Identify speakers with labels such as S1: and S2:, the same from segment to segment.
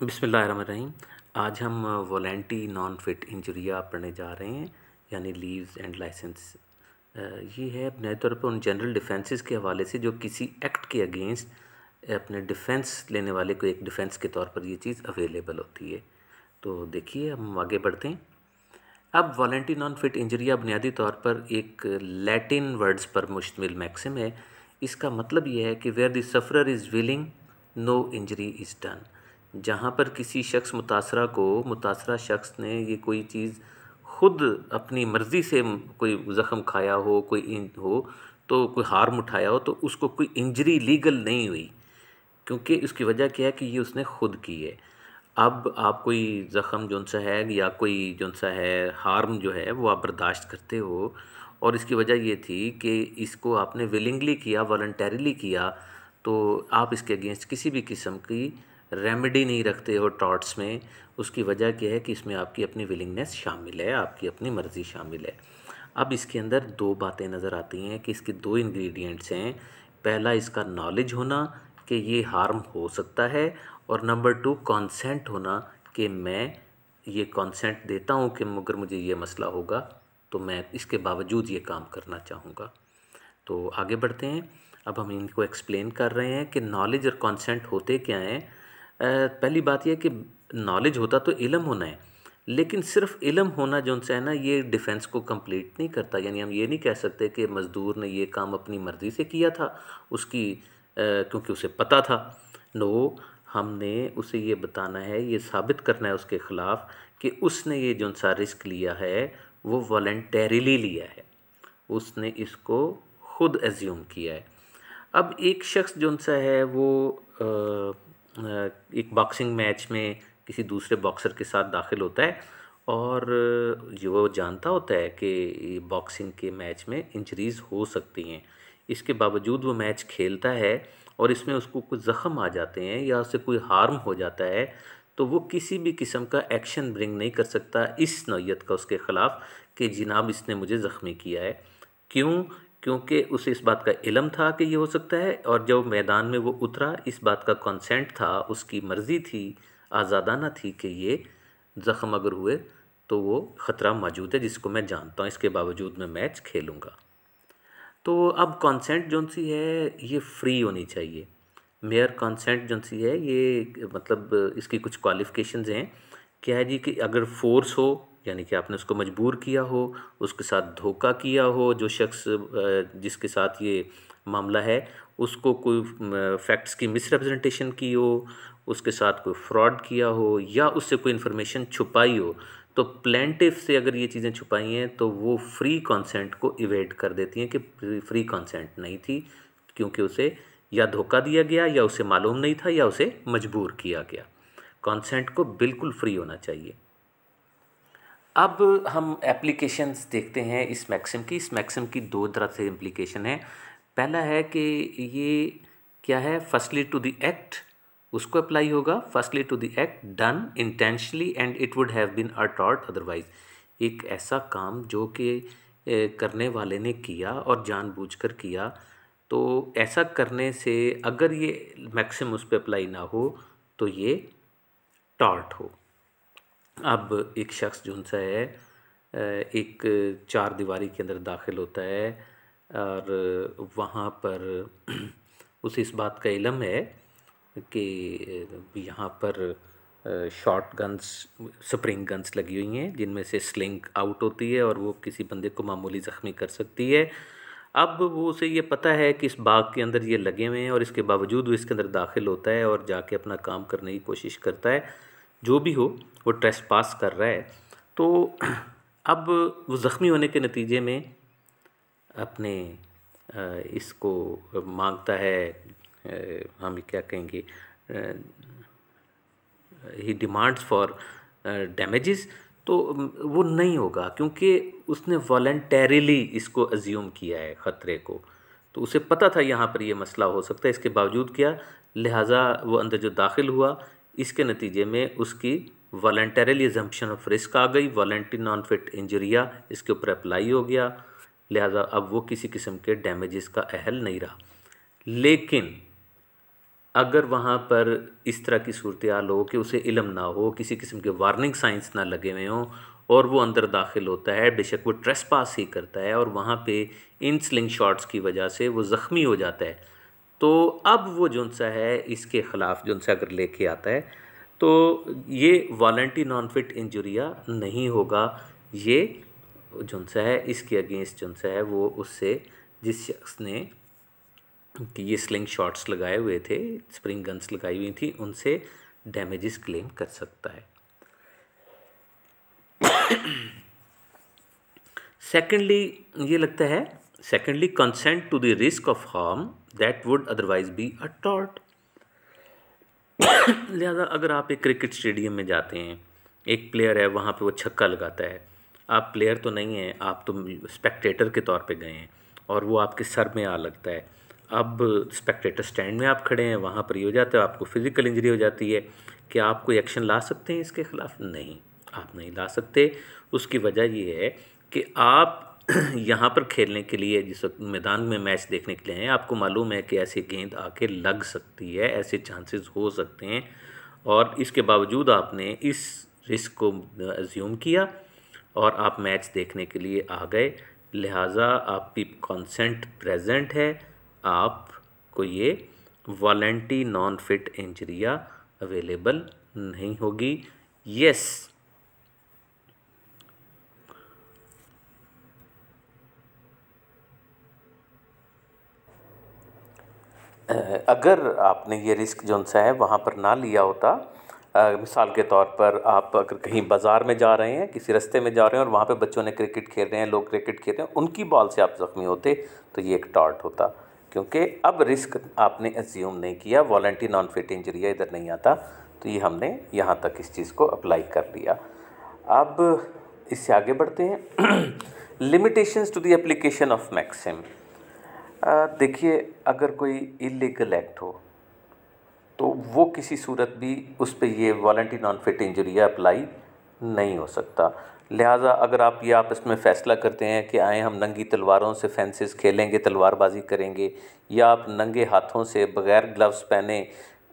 S1: बिस्मिल्लाहिर्रहमानिर्रहीम। आज हम वॉलेंटी नॉन फिट इंजरिया पढ़ने जा रहे हैं, यानी लीव्स एंड लाइसेंस। ये है बुनियादी तौर पर उन जनरल डिफेंसेस के हवाले से जो किसी एक्ट के अगेंस्ट अपने डिफेंस लेने वाले को एक डिफेंस के तौर पर ये चीज़ अवेलेबल होती है। तो देखिए, हम आगे बढ़ते हैं। अब वॉलेंटी नॉन फिट इंजरिया बुनियादी तौर पर एक लैटिन वर्ड्स पर मुश्तमिल मैक्सिम है। इसका मतलब ये है कि where the sufferer is willing no injury is done. जहाँ पर किसी शख्स मुतासरा शख्स ने ये कोई चीज़ ख़ुद अपनी मर्ज़ी से कोई ज़ख़म खाया हो, कोई तो कोई हार्म उठाया हो, तो उसको कोई इंजरी लीगल नहीं हुई, क्योंकि उसकी वजह क्या है कि ये उसने ख़ुद की है। अब आप कोई ज़ख़म जौन सा है या कोई जौन सा है हार्म जो है वो आप बर्दाश्त करते हो, और इसकी वजह ये थी कि इसको आपने विलिंगली किया, वॉलंटरीली किया, तो आप इसके अगेंस्ट किसी भी किस्म की रेमेडी नहीं रखते हो टॉर्ट्स में। उसकी वजह क्या है कि इसमें आपकी अपनी विलिंगनेस शामिल है, आपकी अपनी मर्ज़ी शामिल है। अब इसके अंदर दो बातें नज़र आती हैं कि इसके दो इंग्रेडिएंट्स हैं। पहला, इसका नॉलेज होना कि ये हार्म हो सकता है, और नंबर 2 कॉन्सेंट होना कि मैं ये कॉन्सेंट देता हूँ कि अगर मुझे ये मसला होगा तो मैं इसके बावजूद ये काम करना चाहूँगा। तो आगे बढ़ते हैं। अब हम इनको एक्सप्लेन कर रहे हैं कि नॉलेज और कॉन्सेंट होते क्या हैं। पहली बात यह कि नॉलेज होता तो इल्म होना है, लेकिन सिर्फ इल्म होना जो सा है ना, ये डिफेंस को कंप्लीट नहीं करता। यानी हम ये नहीं कह सकते कि मज़दूर ने ये काम अपनी मर्ज़ी से किया था, क्योंकि उसे पता था। नो, हमने उसे ये बताना है, ये साबित करना है उसके ख़िलाफ़ कि उसने ये जो सा रिस्क लिया है वो वॉलंटरीली लिया है, उसने इसको ख़ुद एज्यूम किया है। अब एक शख्स जो सा है वो एक बॉक्सिंग मैच में किसी दूसरे बॉक्सर के साथ दाखिल होता है, और जो वो जानता होता है कि बॉक्सिंग के मैच में इंजरीज़ हो सकती हैं। इसके बावजूद वो मैच खेलता है, और इसमें उसको कुछ ज़ख़म आ जाते हैं या उससे कोई हार्म हो जाता है, तो वो किसी भी किस्म का एक्शन ब्रिंग नहीं कर सकता इस नौइयत का उसके ख़िलाफ़ कि जनाब इसने मुझे ज़ख्मी किया है। क्यों? क्योंकि उसे इस बात का इल्म था कि ये हो सकता है, और जब मैदान में वो उतरा, इस बात का कंसेंट था, उसकी मर्ज़ी थी, आज़ादाना थी कि ये ज़ख़म अगर हुए तो वो ख़तरा मौजूद है जिसको मैं जानता हूँ, इसके बावजूद मैं मैच खेलूँगा। तो अब कंसेंट जौन सी है ये फ्री होनी चाहिए। मेयर कंसेंट जौन सी है ये मतलब इसकी कुछ क्वालिफ़िकेशंस हैं। क्या है जी कि अगर फ़ोर्स हो, यानी कि आपने उसको मजबूर किया हो, उसके साथ धोखा किया हो, जो शख्स जिसके साथ ये मामला है उसको कोई फैक्ट्स की मिसरिप्रेजेंटेशन की हो, उसके साथ कोई फ्रॉड किया हो, या उससे कोई इन्फॉर्मेशन छुपाई हो, तो प्लेंटिफ से अगर ये चीज़ें छुपाई हैं तो वो फ्री कंसेंट को इवेड कर देती हैं कि फ्री कंसेंट नहीं थी, क्योंकि उसे या धोखा दिया गया, या उसे मालूम नहीं था, या उसे मजबूर किया गया। कंसेंट को बिल्कुल फ्री होना चाहिए। अब हम एप्लीकेशंस देखते हैं इस मैक्सिम की दो तरह से इम्प्लीकेशन है। पहला है कि ये क्या है, फर्स्टली टू द एक्ट उसको अप्लाई होगा, firstly to the act done intentionally and it would have been a tort otherwise. एक ऐसा काम जो कि करने वाले ने किया और जानबूझकर किया, तो ऐसा करने से अगर ये मैक्सिम उस पर अप्लाई ना हो तो ये टॉर्ट हो। अब एक शख्स जो सा है एक चार दीवारी के अंदर दाखिल होता है, और वहाँ पर उसे इस बात का इल्म है कि यहाँ पर शॉर्ट गन्स, स्प्रिंग गन्स लगी हुई हैं जिनमें से स्लिंग आउट होती है और वो किसी बंदे को मामूली ज़ख्मी कर सकती है। अब वो उसे ये पता है कि इस बाग के अंदर ये लगे हुए हैं, और इसके बावजूद वो इसके अंदर दाखिल होता है और जाके अपना काम करने की कोशिश करता है। जो भी हो, वो ट्रेसपास कर रहा है। तो अब वो ज़ख्मी होने के नतीजे में अपने इसको मांगता है, हम क्या कहेंगे, ही डिमांड्स फॉर डैमेजेस। तो वो नहीं होगा, क्योंकि उसने वॉलंटरीली इसको अज्यूम किया है ख़तरे को, तो उसे पता था यहाँ पर ये मसला हो सकता है, इसके बावजूद किया, लिहाजा वो अंदर जो दाखिल हुआ, इसके नतीजे में उसकी वॉलंटरीली अजम्पशन ऑफ रिस्क आ गई, वॉलंटरी नॉन फिट इंजरिया इसके ऊपर अप्लाई हो गया, लिहाजा अब वो किसी किस्म के डैमेजेस का अहल नहीं रहा। लेकिन अगर वहाँ पर इस तरह की सूरत हाल हो कि उसे इल्म ना हो, किसी किस्म के वार्निंग साइंस ना लगे हुए हों, और वो अंदर दाखिल होता है, बेशक वो ट्रेसपास ही करता है और वहाँ पे इन स्लिंग शॉट्स की वजह से वो ज़ख्मी हो जाता है, तो अब वो जोन सा है इसके ख़िलाफ़ जोन सा अगर लेके आता है तो ये वॉलंटरी नॉन फिट इंजुरिया नहीं होगा। ये जोन सा है इसके अगेंस्ट जोन सा है वो उससे, जिस शख्स ने कि ये स्लिंग शॉट्स लगाए हुए थे, स्प्रिंग गन्स लगाई हुई थी, उनसे डैमेजेस क्लेम कर सकता है। सेकेंडली ये लगता है, secondly consent to the risk of harm that would otherwise be a tort. लिहाजा अगर आप एक क्रिकेट स्टेडियम में जाते हैं, एक प्लेयर है वहाँ पे वो छक्का लगाता है, आप प्लेयर तो नहीं हैं, आप तो स्पेक्टेटर के तौर पे गए हैं और वो आपके सर में आ लगता है। अब स्पेक्टेटर स्टैंड में आप खड़े हैं, वहाँ पर ये हो जाता है, आपको फिज़िकल इंजरी हो जाती है। क्या आप कोई एक्शन ला सकते हैं इसके ख़िलाफ़? नहीं, आप नहीं ला सकते। उसकी वजह ये है कि आप यहाँ पर खेलने के लिए, जिस मैदान में मैच देखने के लिए हैं, आपको मालूम है कि ऐसी गेंद आके लग सकती है, ऐसे चांसेस हो सकते हैं, और इसके बावजूद आपने इस रिस्क को अज्यूम किया और आप मैच देखने के लिए आ गए। लिहाजा आपकी कंसेंट प्रेजेंट है, आपको ये वॉलंटरी नॉन फिट इंजरिया अवेलेबल नहीं होगी। यस, अगर आपने ये रिस्क जोन सा है वहाँ पर ना लिया होता, मिसाल के तौर पर आप अगर कहीं बाज़ार में जा रहे हैं, किसी रास्ते में जा रहे हैं और वहाँ पे बच्चों ने क्रिकेट खेल रहे हैं, लोग क्रिकेट खेल रहे हैं, उनकी बॉल से आप ज़ख्मी होते तो ये एक टॉर्ट होता, क्योंकि अब रिस्क आपने एज्यूम नहीं किया, वॉलंटरी नॉन फिट इंजरी इधर नहीं आता, तो ये हमने यहाँ तक इस चीज़ को अप्लाई कर लिया। अब इससे आगे बढ़ते हैं। Limitations to the application of maxim. देखिए, अगर कोई इलीगल एक्ट हो तो वो किसी सूरत भी उस पर ये voluntary non fit injury apply नहीं हो सकता। लिहाजा अगर आप ये आपस में फ़ैसला करते हैं कि आए हम नंगी तलवारों से फेंसेस खेलेंगे, तलवारबाजी करेंगे, या आप नंगे हाथों से बग़ैर ग्लव्स पहने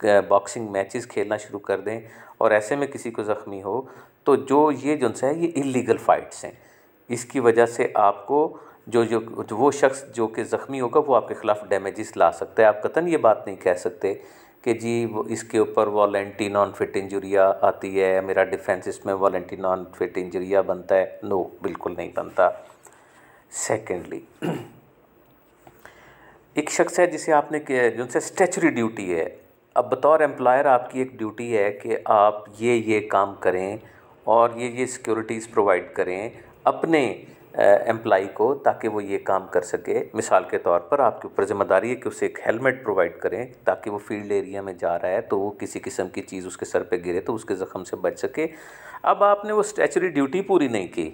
S1: बॉक्सिंग मैचेस खेलना शुरू कर दें और ऐसे में किसी को ज़ख्मी हो, तो जो ये जो है ये इलीगल फ़ाइट्स हैं। इसकी वजह से आपको जो वो शख्स जो कि ज़ख्मी होगा वो आपके ख़िलाफ़ डैमेजेस ला सकता है। आप कतन ये बात नहीं कह सकते कि जी वो इसके ऊपर वॉलंटरी नॉन फिट इंजुरिया आती है, मेरा डिफेंस इसमें वॉलंटरी नॉन फिट इंजुरिया बनता है। नो, बिल्कुल नहीं बनता। सेकेंडली, एक शख्स है जिसे आपने जिनसे स्टैचुरी ड्यूटी है, अब बतौर एम्प्लॉयर आपकी एक ड्यूटी है कि आप ये काम करें और ये सिक्योरिटीज़ प्रोवाइड करें अपने एम्प्लॉई को, ताकि वो ये काम कर सके। मिसाल के तौर पर आपके ऊपर ज़िम्मेदारी है कि उसे एक हेलमेट प्रोवाइड करें ताकि वो फील्ड एरिया में जा रहा है तो वो किसी किस्म की चीज़ उसके सर पे गिरे तो उसके ज़ख्म से बच सके। अब आपने वो स्टैचुरी ड्यूटी पूरी नहीं की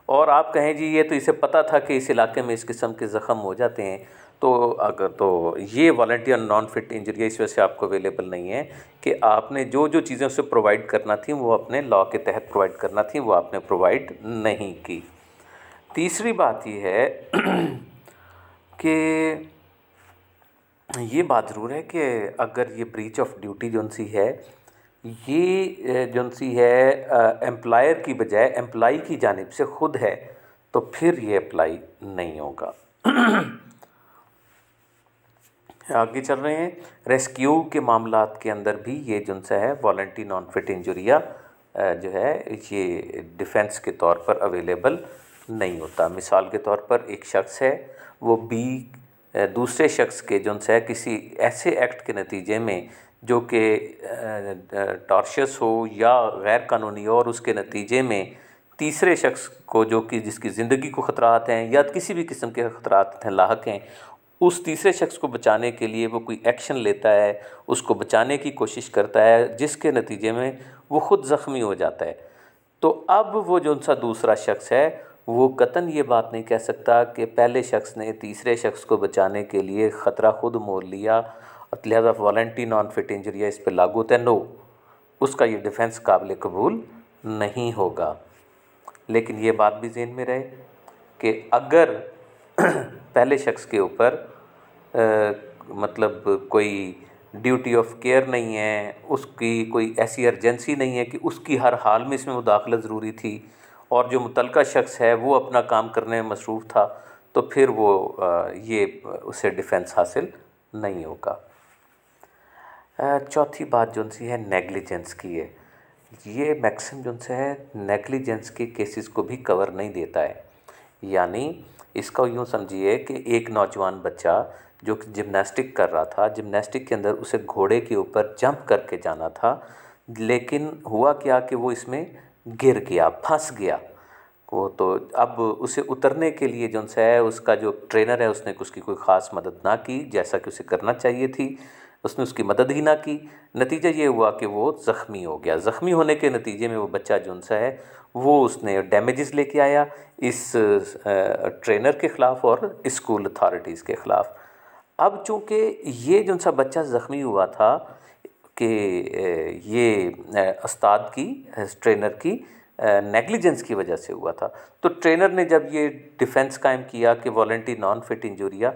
S1: और आप कहें जी ये तो इसे पता था कि इस इलाके में इस किस्म के ज़ख्म हो जाते हैं, तो अगर तो ये वॉलंटियर नॉन फिट इंजरी इस वजह से आपको अवेलेबल नहीं है कि आपने जो चीज़ें उसे प्रोवाइड करना थी वो अपने लॉ के तहत प्रोवाइड करना थी, वो आपने प्रोवाइड नहीं की। तीसरी बात ये है कि ये बात ज़रूर है कि अगर ये ब्रीच ऑफ ड्यूटी जोन सी है, ये जोन सी है एम्प्लॉयर की बजाय एम्प्लॉई की जानिब से ख़ुद है, तो फिर ये अप्लाई नहीं होगा। आगे चल रहे हैं। रेस्क्यू के मामलात के अंदर भी ये जोन सा है वॉलंटरी नॉन फिट इंजुरिया जो है ये डिफेंस के तौर पर अवेलेबल नहीं होता। मिसाल के तौर पर एक शख्स है, वो दूसरे शख्स के जोन सा है किसी ऐसे एक्ट के नतीजे में जो कि टॉर्शियस हो या गैर कानूनी हो और उसके नतीजे में तीसरे शख्स को जो कि जिसकी ज़िंदगी को ख़तरात हैं या किसी भी किस्म के ख़तरात हैं लाहक हैं, उस तीसरे शख्स को बचाने के लिए वो कोई एक्शन लेता है, उसको बचाने की कोशिश करता है, जिसके नतीजे में वो ख़ुद ज़ख्मी हो जाता है। तो अब वो जो सा दूसरा शख्स है वो कतन ये बात नहीं कह सकता कि पहले शख्स ने तीसरे शख्स को बचाने के लिए ख़तरा ख़ुद मोल लिया, लिहाजा वॉलंटरी नॉन फिट इंजरी इस पर लागू होता है। नो, उसका ये डिफेंस काबिल कबूल नहीं होगा। लेकिन ये बात भी ज़हन में रहे कि अगर पहले शख्स के ऊपर मतलब कोई ड्यूटी ऑफ केयर नहीं है, उसकी कोई ऐसी अर्जेंसी नहीं है कि उसकी हर हाल में इसमें मुदाखलत ज़रूरी थी, और जो मुतलका शख्स है वो अपना काम करने में मसरूफ़ था, तो फिर वो ये उसे डिफेंस हासिल नहीं होगा। चौथी बात जो सी है नेगलिजेंस की है। ये मैक्सिम जो से है नेगलिजेंस के केसेस को भी कवर नहीं देता है। यानी इसका यूँ समझिए कि एक नौजवान बच्चा जो कि जिम्नास्टिक कर रहा था, जिम्नास्टिक के अंदर उसे घोड़े के ऊपर जंप करके जाना था, लेकिन हुआ क्या कि वो इसमें गिर गया, फंस गया। वो तो अब उसे उतरने के लिए जो है उसका जो ट्रेनर है उसने उसकी कोई ख़ास मदद ना की, जैसा कि उसे करना चाहिए थी, उसने उसकी मदद ही ना की। नतीजा ये हुआ कि वो ज़ख्मी हो गया। ज़ख्मी होने के नतीजे में वो बच्चा जो सा है वो उसने डैमेजेस लेके आया इस ट्रेनर के ख़िलाफ़ और स्कूल अथॉरिटीज़ के ख़िलाफ़। अब चूँकि ये जो सा बच्चा ज़ख्मी हुआ था कि ये उस्ताद की, ट्रेनर की नेगलिजेंस की वजह से हुआ था, तो ट्रेनर ने जब ये डिफेंस कायम किया कि वॉलंटरी नॉन फिट इंजूरिया,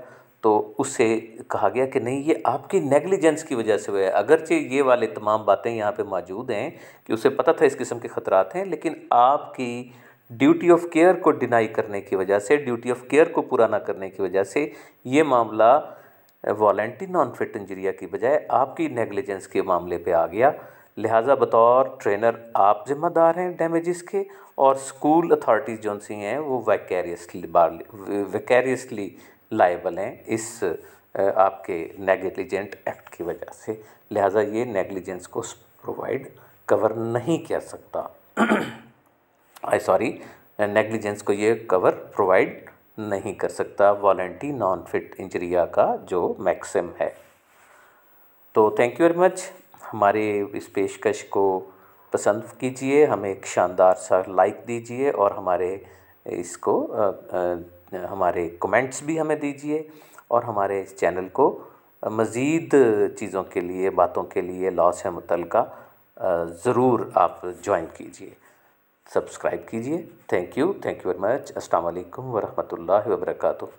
S1: तो उससे कहा गया कि नहीं, ये आपकी नेगलिजेंस की वजह से हुआ है। अगरचे ये वाले तमाम बातें यहाँ पे मौजूद हैं कि उसे पता था इस किस्म के ख़तरात हैं, लेकिन आपकी ड्यूटी ऑफ केयर को डिनाई करने की वजह से, ड्यूटी ऑफ केयर को पूरा ना करने की वजह से ये मामला वॉलंटरी नॉन फिट इंजरिया की बजाय आपकी नेगलिजेंस के मामले पे आ गया। लिहाजा बतौर ट्रेनर आप ज़िम्मेदार हैं डैमेजेस के, और स्कूल अथॉरिटीज़ जो सी हैं वो वैकेरियसली लायबल हैं इस आपके नेगलिजेंट एक्ट की वजह से। लिहाजा ये नेगलिजेंस को प्रोवाइड कवर नहीं कर सकता। नेगलिजेंस को ये कवर प्रोवाइड नहीं कर सकता वॉलंटरी नॉन फिट इंजरिया का जो मैक्सिम है। तो थैंक यू वेरी मच। हमारे इस पेशकश को पसंद कीजिए, हमें एक शानदार सा लाइक दीजिए, और हमारे इसको हमारे कमेंट्स भी हमें दीजिए, और हमारे इस चैनल को मज़ीद चीज़ों के लिए, बातों के लिए, लॉ से मुतल्लिक़ा ज़रूर आप ज्वाइन कीजिए, सब्सक्राइब कीजिए। Thank you very much. अस्सलाम वालेकुम व रहमतुल्लाहि व बरकातुहू।